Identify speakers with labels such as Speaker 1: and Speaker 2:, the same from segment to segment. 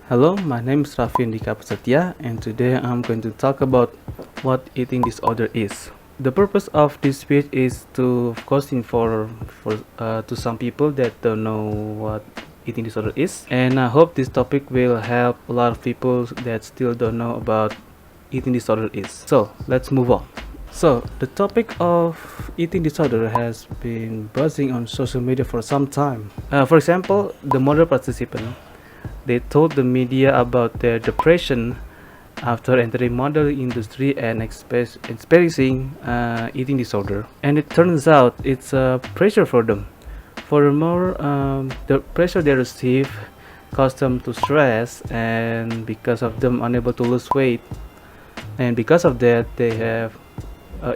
Speaker 1: Hello, my name is Rafi Andika Prasetya, and today I'm going to talk about what eating disorder is. The purpose of this speech is to, of course, inform to some people that don't know what eating disorder is, and I hope this topic will help a lot of people that still don't know about eating disorder is. So let's move on. So the topic of eating disorder has been buzzing on social media for some time. For example, the model participant they told the media about their depression after entering modeling industry and experiencing eating disorder. And it turns out it's a pressure for them. Furthermore, the pressure they receive caused them to stress, and because of them unable to lose weight, and because of that they have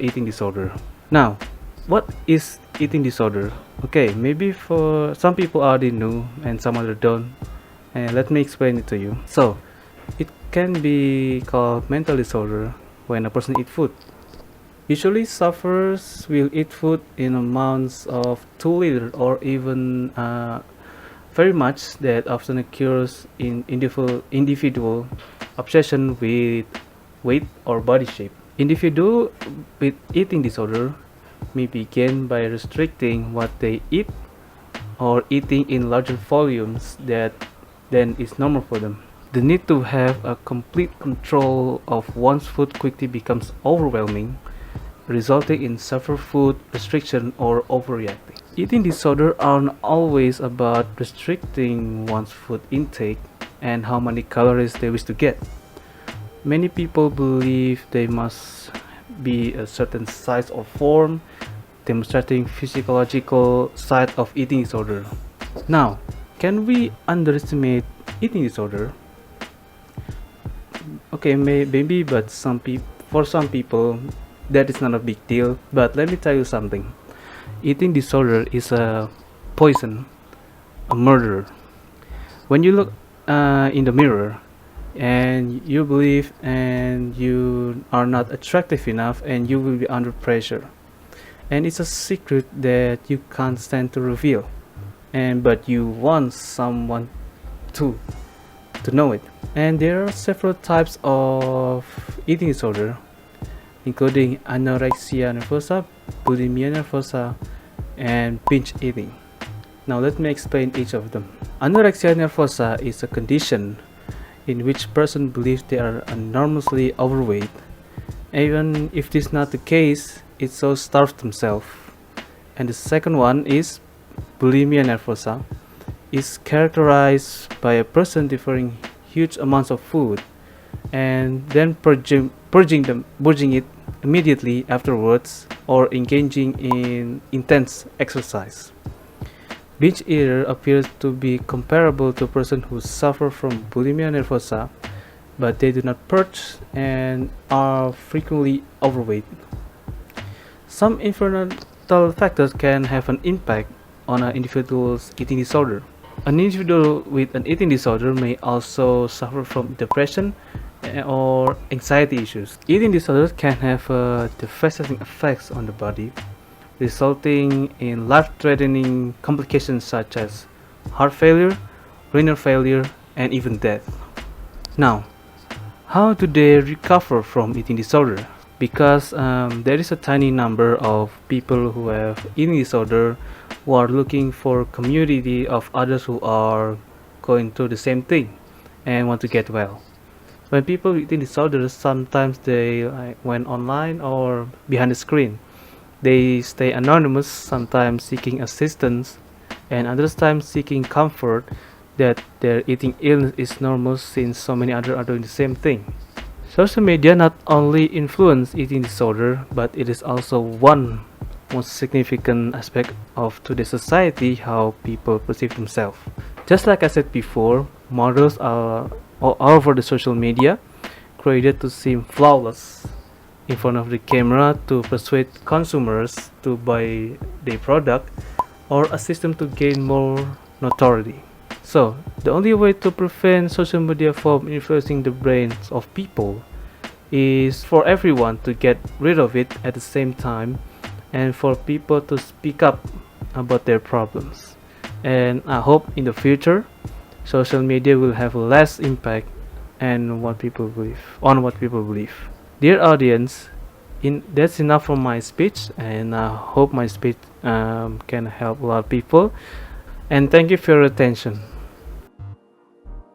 Speaker 1: eating disorder. Now, what is eating disorder? Okay, maybe for some people already know and some other don't. And let me explain it to you. So, it can be called mental disorder when a person eats food. Usually, sufferers will eat food in amounts of 2 liters or even very much that often occurs in individual obsession with weight or body shape. Individual with eating disorder may begin by restricting what they eat or eating in larger volumes that than is normal for them. The need to have a complete control of one's food quickly becomes overwhelming, resulting in severe food restriction or overreacting. Eating disorders aren't always about restricting one's food intake and how many calories they wish to get. Many people believe they must be a certain size or form, demonstrating physiological side of eating disorder. Now, can we underestimate eating disorder? Okay, maybe, but for some people, that is not a big deal. But let me tell you something: eating disorder is a poison, a murder. When you look in the mirror and you believe and you are not attractive enough, and you will be under pressure, and it's a secret that you can't stand to reveal, and but you want someone to know it. And there are several types of eating disorder, including anorexia nervosa, bulimia nervosa, and binge eating. Now let me explain each of them. Anorexia nervosa is a condition in which person believes they are enormously overweight. Even if this is not the case, it so starves themselves. And the second one is bulimia nervosa, is characterized by a person devouring huge amounts of food and then purging it immediately afterwards, or engaging in intense exercise. Binge eater appears to be comparable to a person who suffer from bulimia nervosa, but they do not purge and are frequently overweight. Some environmental factors can have an impact on an individual's eating disorder. An individual with an eating disorder may also suffer from depression or anxiety issues. Eating disorders can have devastating effects on the body, resulting in life-threatening complications such as heart failure, renal failure, and even death. Now, how do they recover from eating disorder? Because there is a tiny number of people who have eating disorder who are looking for community of others who are going through the same thing and want to get well. When people with eating disorders, sometimes they went online or behind the screen. They stay anonymous, sometimes seeking assistance, and other times seeking comfort that their eating illness is normal since so many others are doing the same thing. Social media not only influence eating disorder, but it is also one most significant aspect of today's society, how people perceive themselves. Just like I said before, models are all over the social media, created to seem flawless in front of the camera to persuade consumers to buy their product or assist them to gain more notoriety. So, the only way to prevent social media from influencing the brains of people is for everyone to get rid of it at the same time, and for people to speak up about their problems. And I hope in the future social media will have less impact and what people believe on what people believe. Dear audience, that's enough from my speech, and I hope my speech can help a lot of people. And thank you for your attention.